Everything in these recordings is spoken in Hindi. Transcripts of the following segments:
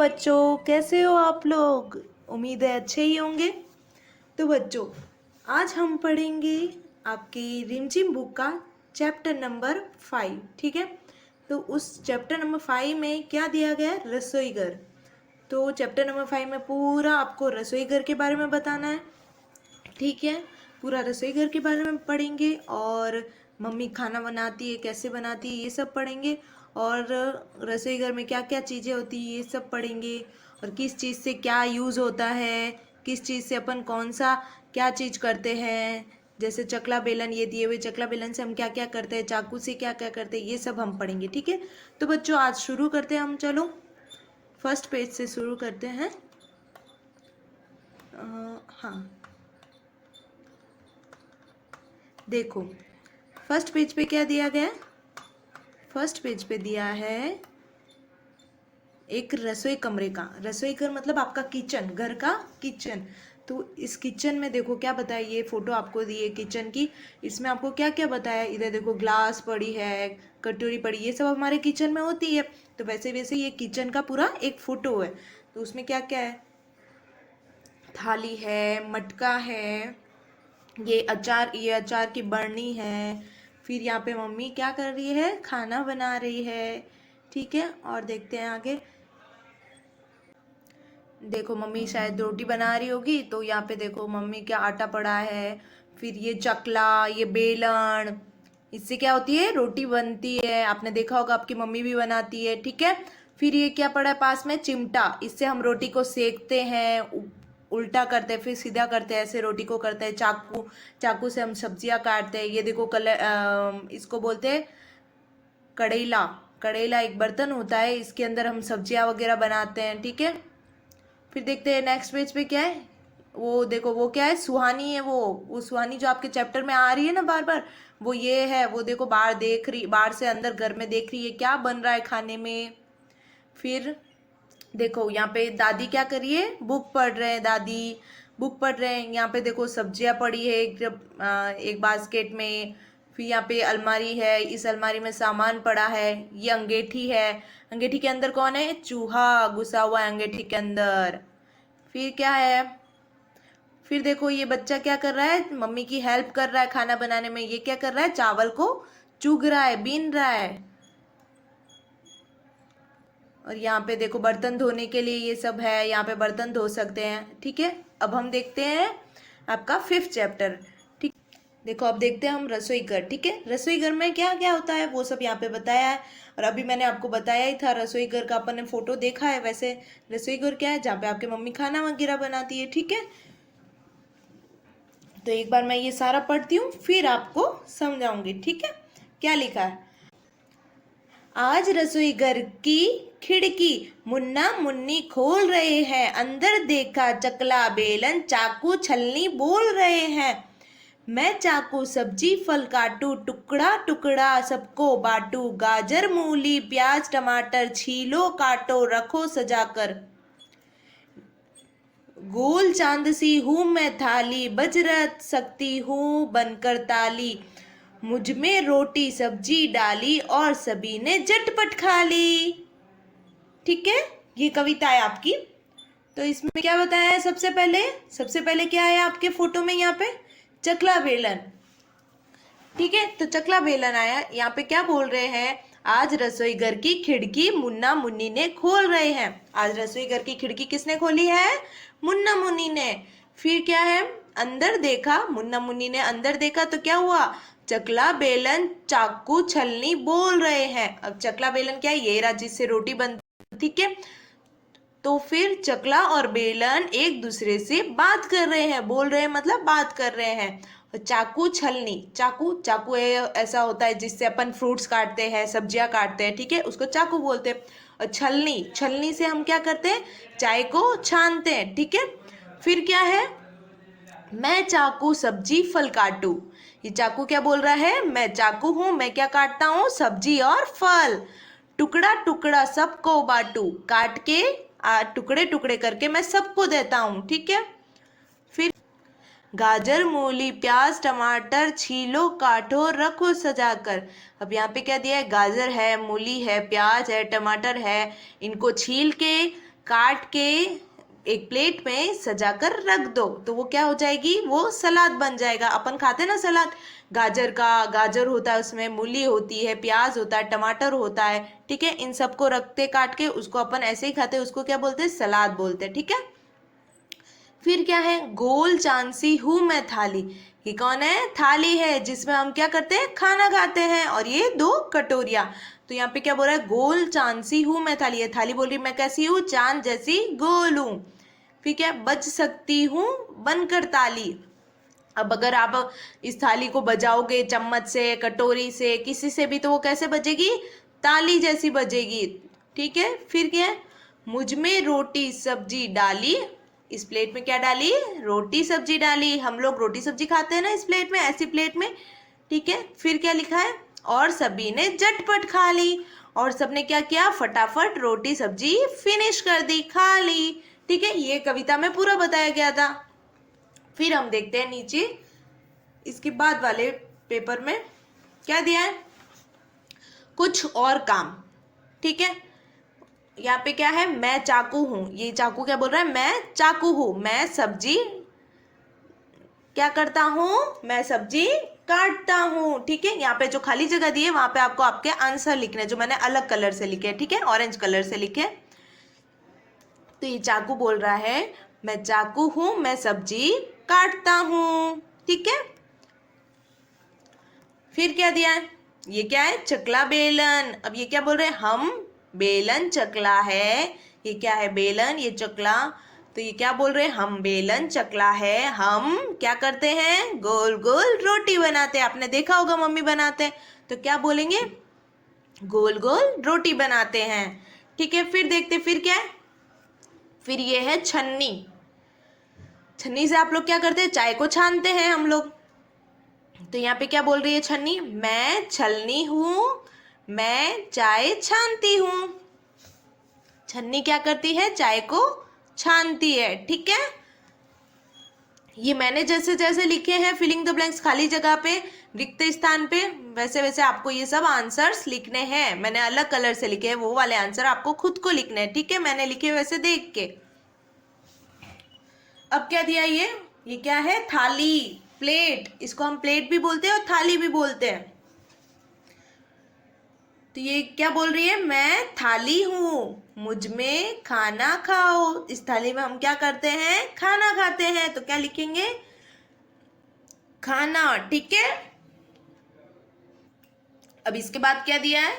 बच्चों, कैसे हो आप लोग? उम्मीद है अच्छे ही होंगे। तो बच्चों, आज हम पढ़ेंगे आपकी रिमझिम बुक का चैप्टर नंबर 5। ठीक है, तो उस चैप्टर नंबर 5 में क्या दिया गया है? रसोई घर। तो चैप्टर नंबर 5 में पूरा आपको रसोई घर के बारे में बताना है। ठीक है, पूरा रसोई घर के बारे में पढ़ेंगे और मम्मी खाना बनाती है, कैसे बनाती है, ये सब पढ़ेंगे। और रसोई घर में क्या क्या चीज़ें होती है, ये सब पढ़ेंगे। और किस चीज़ से क्या यूज़ होता है, किस चीज़ से अपन कौन सा क्या चीज़ करते हैं। जैसे चकला बेलन, ये दिए हुए चकला बेलन से हम क्या क्या करते हैं, चाकू से क्या क्या करते हैं, ये सब हम पढ़ेंगे। ठीक है, तो बच्चों आज शुरू करते हैं हम। चलो फर्स्ट पेज से शुरू करते हैं। हाँ, देखो फर्स्ट पेज पे क्या दिया गया है? फर्स्ट पेज पे दिया है एक रसोई कमरे का। रसोई घर मतलब आपका किचन, घर का किचन। तो इस किचन में देखो क्या बताया, ये फोटो आपको दी है किचन की। इसमें आपको क्या क्या बताया, इधर देखो ग्लास पड़ी है, कटोरी पड़ी, ये सब हमारे किचन में होती है। तो वैसे वैसे ये किचन का पूरा एक फोटो है। तो उसमें क्या क्या है? थाली है, मटका है, ये अचार की बरनी है। फिर यहाँ पे मम्मी क्या कर रही है? खाना बना रही है। ठीक है, और देखते हैं आगे। देखो मम्मी शायद रोटी बना रही होगी, तो यहाँ पे देखो मम्मी क्या आटा पड़ा है। फिर ये चकला, ये बेलन, इससे क्या होती है? रोटी बनती है। आपने देखा होगा, आपकी मम्मी भी बनाती है। ठीक है, फिर ये क्या पड़ा है पास में? चिमटा। इससे हम रोटी को सेकते हैं, उल्टा करते हैं, फिर सीधा करते हैं, ऐसे रोटी को करते हैं। चाकू, चाकू से हम सब्जियां काटते हैं। ये देखो कलर, इसको बोलते हैं कड़ेला। कड़ेला एक बर्तन होता है, इसके अंदर हम सब्जियां वगैरह बनाते हैं। ठीक है, फिर देखते हैं नेक्स्ट पेज पे क्या है। वो देखो, वो क्या है? सुहानी है। वो सुहानी जो आपके चैप्टर में आ रही है ना बार बार, वो ये है। वो देखो बाहर देख रही, बाहर से अंदर घर में देख रही है क्या बन रहा है खाने में। फिर देखो यहाँ पे दादी क्या कर रही है? बुक पढ़ रहे हैं दादी, बुक पढ़ रहे हैं। यहाँ पे देखो सब्जियां पड़ी है एक बास्केट में। फिर यहाँ पे अलमारी है, इस अलमारी में सामान पड़ा है। ये अंगीठी है, अंगीठी के अंदर कौन है? चूहा घुसा हुआ है अंगीठी के अंदर। फिर क्या है? फिर देखो ये बच्चा क्या कर रहा है? मम्मी की हेल्प कर रहा है खाना बनाने में। ये क्या कर रहा है? चावल को चुग रहा है, बीन रहा है। और यहाँ पे देखो बर्तन धोने के लिए ये सब है, यहाँ पे बर्तन धो सकते हैं। ठीक है, अब हम देखते हैं आपका 5th चैप्टर। ठीक, देखो अब देखते हैं हम रसोई घर। ठीक है, रसोई घर में क्या क्या होता है वो सब यहाँ पे बताया है। और अभी मैंने आपको बताया ही था, रसोई घर का अपन ने फोटो देखा है। वैसे रसोई घर क्या है? जहाँ पे आपकी मम्मी खाना वगैरह बनाती है। ठीक है, तो एक बार मैं ये सारा पढ़ती हूँ, फिर आपको समझाऊंगी। ठीक है, क्या लिखा है? आज रसोई घर की खिड़की मुन्ना मुन्नी खोल रहे हैं। अंदर देखा चकला बेलन चाकू छलनी बोल रहे हैं। मैं चाकू सब्जी फल काटू, टुकड़ा टुकड़ा सबको बांटू। गाजर मूली प्याज टमाटर छीलो काटो रखो सजाकर। गोल चांद सी हूँ मैं थाली, बज रह सकती हूँ बनकर ताली। मुझ में रोटी सब्जी डाली और सभी ने झटपट खा ली। ठीक है, ये कविता है आपकी। तो इसमें क्या बताया है? सबसे पहले क्या है आपके फोटो में? यहाँ पे चकला बेलन। ठीक है, तो चकला बेलन आया। यहाँ पे क्या बोल रहे हैं? आज रसोई घर की खिड़की मुन्ना मुन्नी ने खोल रहे हैं। आज रसोई घर की खिड़की किसने खोली है? मुन्ना मुन्नी ने। फिर क्या है? अंदर देखा, मुन्ना मुन्नी ने अंदर देखा तो क्या हुआ? चकला बेलन चाकू छलनी बोल रहे हैं। अब चकला बेलन क्या है? ये रहा जिससे रोटी बनती। ठीक है, तो फिर चकला और बेलन एक दूसरे से बात कर रहे हैं। बोल रहे हैं मतलब बात कर रहे हैं। और चाकू छलनी, चाकू चाकू ऐसा होता है जिससे अपन फ्रूट्स काटते हैं, सब्जियां काटते हैं। ठीक है, उसको चाकू बोलते हैं। और छलनी, छलनी से हम क्या करते हैं? चाय को छानते हैं। ठीक है, फिर क्या है? मैं चाकू सब्जी फल काटू। ये चाकू क्या बोल रहा है? मैं चाकू हूं, मैं क्या काटता हूँ? सब्जी और फल। टुकड़ा टुकड़ा सबको बांटू, काट के टुकड़े टुकड़े करके मैं सबको देता हूँ। ठीक है, फिर गाजर मूली प्याज टमाटर छीलो काटो रखो सजाकर। अब यहाँ पे क्या दिया है? गाजर है, मूली है, प्याज है, टमाटर है। इनको छील के काट के एक प्लेट में सजाकर रख दो तो वो क्या हो जाएगी, वो सलाद बन जाएगा। अपन खाते हैं ना सलाद, गाजर होता है, उसमें मूली होती है, प्याज होता है, टमाटर होता है, ठीक है। इन सबको रखते काट के उसको अपन ऐसे ही खाते हैं, उसको क्या बोलते हैं, सलाद बोलते हैं, ठीक है। फिर क्या है, गोल चांसी हूं मैं थाली। ये कौन है, थाली है जिसमें हम क्या करते हैं, खाना खाते हैं। और ये 2 कटोरिया। तो यहाँ पे क्या बोल रहा है, गोल चांसी हूं मैं थाली। ये थाली बोल रही मैं कैसी हूँ, चांद जैसी गोल हूं। फिर क्या, बज सकती हूँ बनकर ताली। अब अगर आप इस थाली को बजाओगे चम्मच से, कटोरी से, किसी से भी, तो वो कैसे बजेगी, ताली जैसी बजेगी, ठीक है। फिर क्या है, मुझ में रोटी सब्जी डाली। इस प्लेट में क्या डाली, रोटी सब्जी डाली। हम लोग रोटी सब्जी खाते हैं ना इस प्लेट में, ऐसी प्लेट में, ठीक है। फिर क्या लिखा है, और सभी ने झटपट खा ली। और सबने क्या किया, फटाफट रोटी सब्जी फिनिश कर दी, खा ली, ठीक है। ये कविता में पूरा बताया गया था। फिर हम देखते हैं नीचे इसके बाद वाले पेपर में क्या दिया है, कुछ और काम, ठीक है। यहाँ पे क्या है, मैं चाकू हूं। ये चाकू क्या बोल रहा है, मैं चाकू हूं, मैं सब्जी क्या करता हूं, मैं सब्जी काटता हूं, ठीक है। यहाँ पे जो खाली जगह दी है वहां पे आपको आपके आंसर लिखने हैं, जो मैंने अलग कलर से लिखे, ठीक है, ऑरेंज कलर से लिखे। तो ये चाकू बोल रहा है मैं चाकू हूं, मैं सब्जी काटता हूं, ठीक है। फिर क्या दिया है, ये क्या है, चकला बेलन। अब ये क्या बोल रहे हैं, हम बेलन चकला है। ये क्या है, बेलन, ये चकला। तो ये क्या बोल रहे हैं, हम बेलन चकला है, हम क्या करते हैं, गोल गोल रोटी बनाते हैं। आपने देखा होगा मम्मी बनाते हैं, तो क्या बोलेंगे, गोल गोल रोटी बनाते हैं, ठीक है। फिर देखते फिर क्या है, फिर ये है छन्नी। छन्नी से आप लोग क्या करते हैं, चाय को छानते हैं हम लोग। तो यहाँ पे क्या बोल रही है छन्नी, मैं छलनी हूं, मैं चाय छानती हूं। छन्नी क्या करती है, चाय को छानती है, ठीक है। ये मैंने जैसे जैसे लिखे हैं फिलिंग द ब्लैंक्स, खाली जगह पे, रिक्त स्थान पे, वैसे वैसे आपको ये सब आंसर्स लिखने हैं। मैंने अलग कलर से लिखे हैं, वो वाले आंसर आपको खुद को लिखने हैं, ठीक है, मैंने लिखे वैसे देख के। अब क्या दिया, ये क्या है, थाली, प्लेट। इसको हम प्लेट भी बोलते हैं और थाली भी बोलते हैं। तो ये क्या बोल रही है, मैं थाली हूँ, मुझ में खाना खाओ। इस थाली में हम क्या करते हैं, खाना खाते हैं। तो क्या लिखेंगे, खाना, ठीक है। अब इसके बाद क्या दिया है,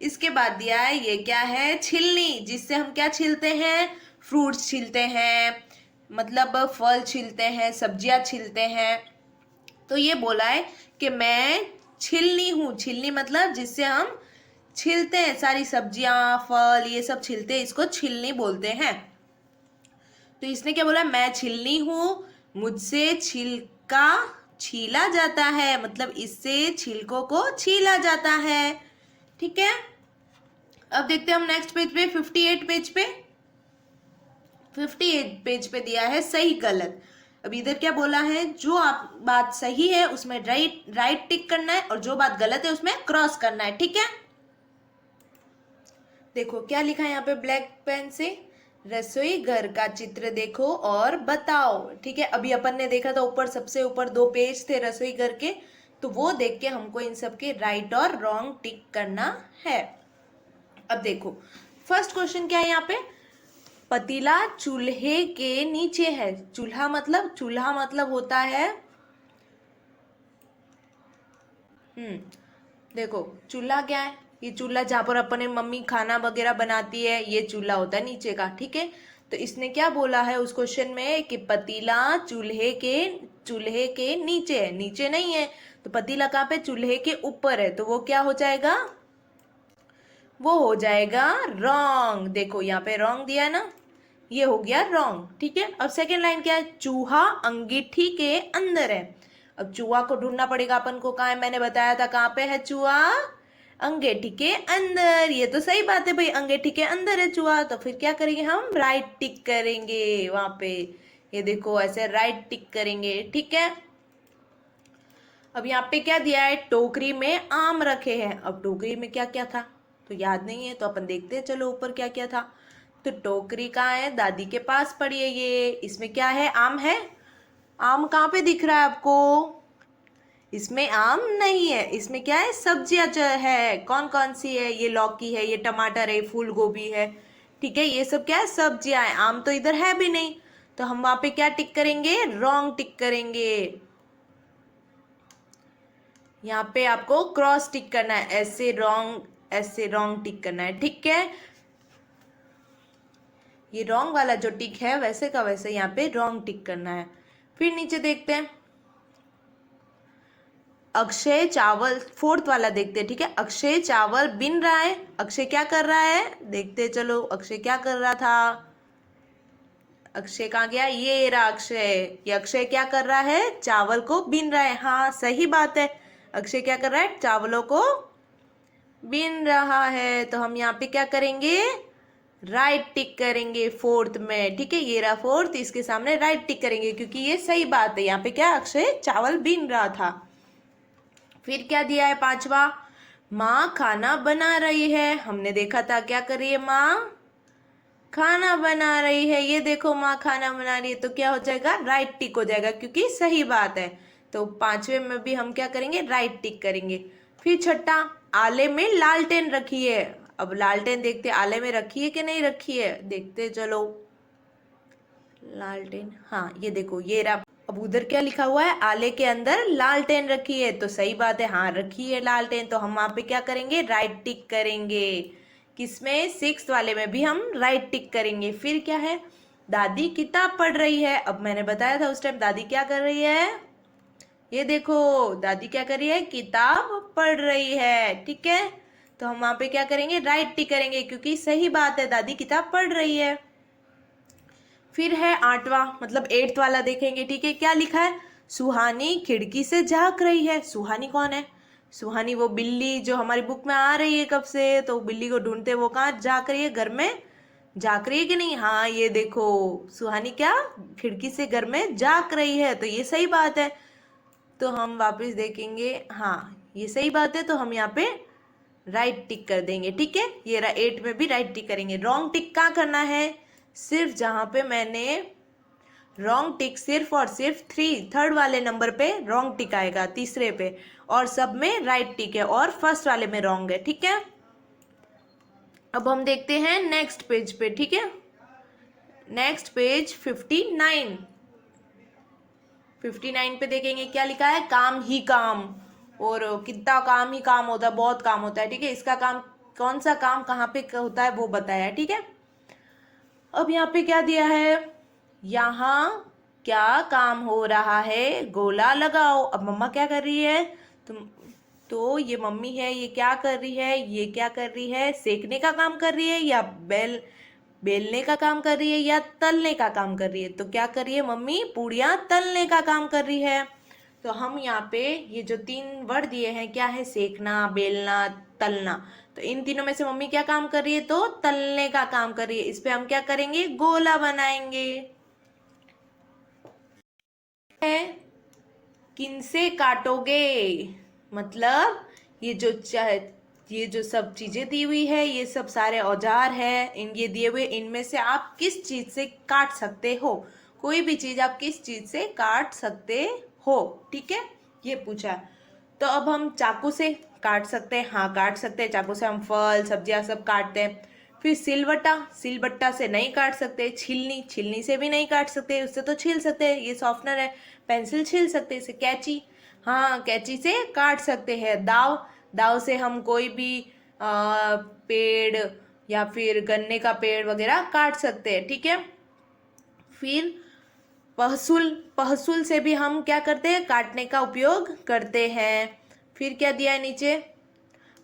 इसके बाद दिया है ये क्या है, छिलनी, जिससे हम क्या छीलते हैं, फ्रूट्स छीलते हैं, मतलब फल छीलते हैं, सब्जियां छीलते हैं। तो ये बोला है कि मैं छिलनी हूँ। छिलनी मतलब जिससे हम छीलते हैं, सारी सब्जियां फल ये सब छीलते हैं, इसको छिलनी बोलते हैं। तो इसने क्या बोला, मैं छिलनी हूँ, मुझसे छिलका छीला जाता है, मतलब इससे छिलकों को छीला जाता है, ठीक है। अब देखते हैं हम नेक्स्ट पेज पे, 58 पेज पे। 58 पेज पे दिया है सही गलत। अब इधर क्या बोला है, जो आप बात सही है उसमें राइट टिक करना है, और जो बात गलत है उसमें क्रॉस करना है, ठीक है। देखो क्या लिखा है यहाँ पे ब्लैक पेन से, रसोई घर का चित्र देखो और बताओ, ठीक है। अभी अपन ने देखा था ऊपर, सबसे ऊपर 2 पेज थे रसोई घर के, तो वो देख के हमको इन सब के राइट और रॉन्ग टिक करना है। अब देखो फर्स्ट क्वेश्चन क्या है यहाँ पे, पतीला चूल्हे के नीचे है। चूल्हा मतलब होता है, देखो चूल्हा क्या है, ये चूल्हा जहाँ पर अपने मम्मी खाना वगैरह बनाती है, ये चूल्हा होता है नीचे का, ठीक है। तो इसने क्या बोला है उस क्वेश्चन में कि पतीला चूल्हे के नीचे है, नीचे नहीं है। तो पतीला कहाँ पे, चूल्हे के ऊपर है, तो वो क्या हो जाएगा, वो हो जाएगा रॉन्ग। देखो यहाँ पे रॉन्ग दिया है ना, ये हो गया रॉन्ग, ठीक है। अब सेकेंड लाइन क्या है, चूहा अंगीठी के अंदर है। अब चूहा को ढूंढना पड़ेगा अपन को, कहाँ है, मैंने बताया था कहाँ पे है चूहा, अंगीठी के अंदर। ये तो सही बात है भाई, अंगीठी के अंदर है चूहा। तो फिर क्या करेंगे, हम राइट टिक करेंगे वहां पे, ये देखो ऐसे राइट टिक करेंगे, ठीक है। अब यहाँ पे क्या दिया है, टोकरी में आम रखे हैं। अब टोकरी में क्या क्या था तो याद नहीं है, तो अपन देखते हैं, चलो ऊपर क्या क्या था। तो टोकरी कहाँ है? दादी के पास पड़ी है ये। इसमें क्या है? आम है। आम कहाँ पे दिख रहा है आपको? इसमें आम नहीं है। इसमें क्या है? सब्जियां जो है। कौन कौन सी है? ये लौकी है, ये टमाटर है, फूल गोभी है। ठीक है, ये सब क्या है? सब्जियां हैं। आम तो इधर है भी नहीं, तो हम वहां पे क्या टिक करेंगे? रॉन्ग टिक करेंगे। यहाँ पे आपको क्रॉस टिक करना है, ऐसे रॉन्ग टिक करना है। ठीक है, ये रॉन्ग वाला जो टिक है वैसे का वैसे यहाँ पे रॉन्ग टिक करना है। फिर नीचे देखते हैं, अक्षय चावल, फोर्थ वाला देखते हैं। ठीक है, अक्षय चावल बीन रहा है। अक्षय क्या कर रहा है? देखते चलो, अक्षय क्या कर रहा था? अक्षय कहाँ गया? ये रहा अक्षय। ये अक्षय क्या कर रहा है? चावल को बीन रहा है। हाँ, सही बात है, अक्षय क्या कर रहा है? चावलों को बीन रहा है। तो हम यहाँ पे क्या करेंगे? राइट टिक करेंगे फोर्थ में। ठीक है, ये रहा फोर्थ, इसके सामने राइट टिक करेंगे क्योंकि ये सही बात है। यहाँ पे क्या? अक्षय चावल बीन रहा था। फिर क्या दिया है? पांचवा, माँ खाना बना रही है। हमने देखा था क्या कर रही है? माँ खाना बना रही है। ये देखो, माँ खाना बना रही है, तो क्या हो जाएगा? राइट टिक हो जाएगा क्योंकि सही बात है। तो पांचवे में भी हम क्या करेंगे? राइट टिक करेंगे। फिर छठा, आले में लालटेन रखी है। अब लालटेन देखते, आले में रखी है कि नहीं रखी है? देखते चलो, लालटेन, हाँ ये देखो, ये रहा। अब उधर क्या लिखा हुआ है? आले के अंदर लालटेन रखी है, तो सही बात है, हाँ रखी है लालटेन। तो हम वहां पे क्या करेंगे? राइट टिक करेंगे। किसमें? सिक्स्थ वाले में भी हम राइट टिक करेंगे। फिर क्या है? दादी किताब पढ़ रही है। अब मैंने बताया था उस टाइम, दादी क्या कर रही है? ये देखो, दादी क्या कर रही है? किताब पढ़ रही है। ठीक है, तो हम वहां पे क्या करेंगे? राइट टिक करेंगे क्योंकि सही बात है, दादी किताब पढ़ रही है। फिर है आठवां, मतलब एट्थ वाला देखेंगे। ठीक है, क्या लिखा है? सुहानी खिड़की से झांक रही है। सुहानी कौन है? सुहानी वो बिल्ली जो हमारी बुक में आ रही है कब से, तो बिल्ली को ढूंढते वो कहाँ झांक रही है? घर में झांक रही है कि नहीं? हाँ, ये देखो, सुहानी क्या खिड़की से घर में झांक रही है, तो ये सही बात है। तो हम वापस देखेंगे, हाँ ये सही बात है, तो हम यहाँ पे राइट टिक कर देंगे। ठीक है, ये रहा, 8 में भी राइट टिक करेंगे। रॉन्ग टिक कहाँ करना है? सिर्फ जहां पे मैंने रॉन्ग टिक, सिर्फ और सिर्फ थर्ड वाले नंबर पे रॉन्ग टिक आएगा, तीसरे पे, और सब में राइट टिक है, और फर्स्ट वाले में रॉन्ग है। ठीक है, अब हम देखते हैं नेक्स्ट पेज पे। ठीक है, नेक्स्ट पेज 59। 59 पे देखेंगे क्या लिखा है? काम ही काम। और कितना काम ही काम होता है, बहुत काम होता है। ठीक है, इसका काम, कौन सा काम कहाँ पे होता है वो बताया है। ठीक है, अब यहाँ पे क्या दिया है? यहाँ क्या काम हो रहा है? गोला लगाओ। अब मम्मा क्या कर रही है? तुम, तो ये मम्मी है, ये क्या कर रही है? ये क्या कर रही है? सेकने का काम कर रही है, या बेलने का काम कर रही है, या तलने का काम कर रही है? तो क्या कर रही है मम्मी? पूड़ियाँ तलने का काम कर रही है। तो हम यहाँ पे ये जो 3 वर्ड दिए हैं, क्या है? सेकना, बेलना, तलना। तो इन तीनों में से मम्मी क्या काम कर रही है? तो तलने का काम कर रही है। इस पे हम क्या करेंगे? गोला बनाएंगे। किनसे काटोगे? मतलब ये जो सब चीजें दी हुई है, ये सब सारे औजार है, ये दिए हुए, इनमें से आप किस चीज से काट सकते हो? कोई भी चीज आप किस चीज से काट सकते हो? ठीक है, ये पूछा। तो अब हम चाकू से काट सकते हैं। हाँ, काट सकते हैं, चाकू से हम फल सब्जियां सब काटते हैं। फिर सिलबट्टा, सिलबट्टा से नहीं काट सकते। छीलनी, छीलनी से भी नहीं काट सकते, उससे तो छील सकते हैं, ये सॉफ्टनर है। पेंसिल छील सकते हैं इसे। कैंची, हाँ कैंची से काट सकते हैं। दाव, दाव से हम कोई भी पेड़ या फिर गन्ने का पेड़ वगैरह काट सकते हैं। ठीक है, फिर पहसुल, पहसुल से भी हम क्या करते हैं? काटने का उपयोग करते हैं। फिर क्या दिया है नीचे?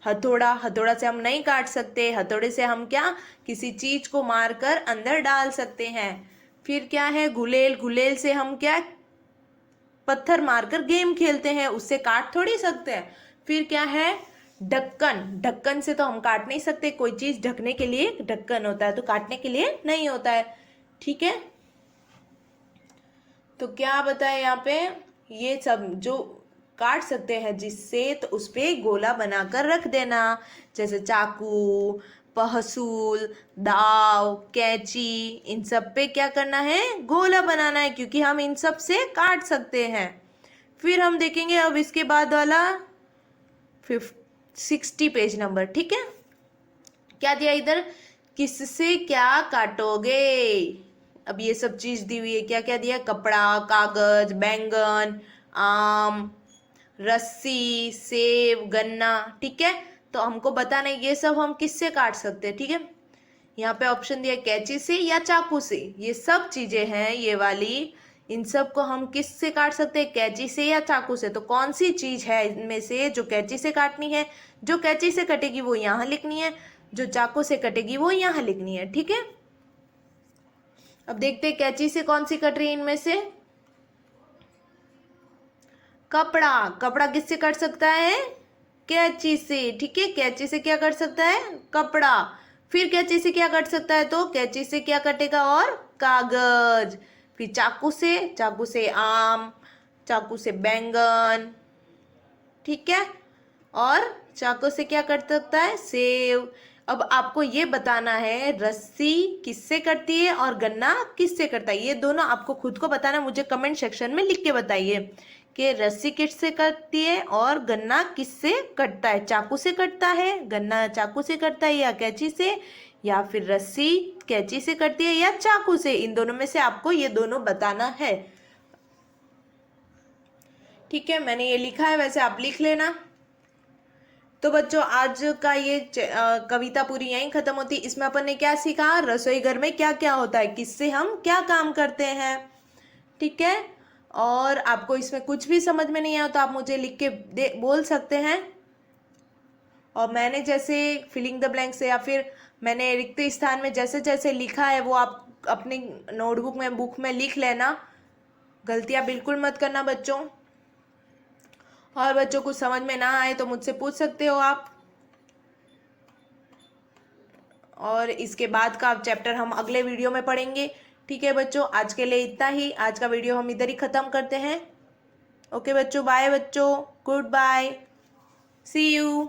हथौड़ा, हथौड़ा से हम नहीं काट सकते, हथौड़े से हम क्या, किसी चीज को मारकर अंदर डाल सकते हैं। फिर क्या है? गुलेल, गुलेल से हम क्या, पत्थर मारकर गेम खेलते हैं, उससे काट थोड़ी सकते हैं। फिर क्या है? ढक्कन, ढक्कन से तो हम काट नहीं सकते, कोई चीज ढकने के लिए ढक्कन होता है, तो काटने के लिए नहीं होता है। ठीक है, तो क्या बताए यहाँ पे? ये सब जो काट सकते हैं जिससे, तो उस पे गोला बनाकर रख देना, जैसे चाकू, पहसूल, दाव, कैंची, इन सब पे क्या करना है, गोला बनाना है, क्योंकि हम इन सब से काट सकते हैं। फिर हम देखेंगे अब इसके बाद वाला 60 पेज नंबर। ठीक है, क्या दिया इधर, किससे क्या काटोगे। अब ये सब चीज दी हुई है, क्या क्या दिया, कपड़ा, कागज, बैंगन, आम, रस्सी, सेब, गन्ना। ठीक है, तो हमको बताना है ये सब हम किससे काट सकते हैं। ठीक है, यहाँ पे ऑप्शन दिया कैंची से या चाकू से, ये सब चीजें हैं ये वाली, इन सब को हम किससे काट सकते हैं, कैंची से या चाकू से। तो कौन सी चीज है इनमें से जो कैंची से काटनी है, जो कैंची से कटेगी वो यहाँ लिखनी है, जो चाकू से कटेगी वो यहाँ लिखनी है। ठीक है, अब देखते हैं कैंची से कौन सी कट रही है इनमें से, कपड़ा। कपड़ा किससे कट सकता है, कैंची से। ठीक है, कैंची से क्या कट सकता है, कपड़ा। फिर कैंची से क्या कट सकता है, तो कैंची से क्या कटेगा, और कागज। फिर चाकू से आम, चाकू से बैंगन। ठीक है, और चाकू से क्या कट सकता है, सेब। अब आपको ये बताना है रस्सी किससे कटती है और गन्ना किससे कटता है, ये दोनों आपको खुद को बताना, मुझे कमेंट सेक्शन में लिख के बताइए कि रस्सी किससे कटती है और गन्ना किससे कटता है, चाकू से कटता है, गन्ना चाकू से कटता है या कैंची से, या फिर रस्सी कैंची से कटती है या चाकू से, इन दोनों में से आपको ये दोनों बताना है। ठीक है, मैंने ये लिखा है, वैसे आप लिख लेना। तो बच्चों आज का ये कविता पूरी यहीं खत्म होती। इसमें अपन ने क्या सीखा, रसोई घर में क्या क्या होता है, किससे हम क्या काम करते हैं। ठीक है, और आपको इसमें कुछ भी समझ में नहीं आया तो आप मुझे लिख के बोल सकते हैं, और मैंने जैसे फिलिंग द ब्लैंक से या फिर मैंने रिक्त स्थान में जैसे जैसे लिखा है वो आप अपनी नोटबुक में, बुक में लिख लेना। गलतियां बिल्कुल मत करना बच्चों। और बच्चों को समझ में ना आए तो मुझसे पूछ सकते हो आप, और इसके बाद का चैप्टर हम अगले वीडियो में पढ़ेंगे। ठीक है बच्चों, आज के लिए इतना ही, आज का वीडियो हम इधर ही ख़त्म करते हैं। ओके बच्चों, बाय बच्चों, गुड बाय, सी यू।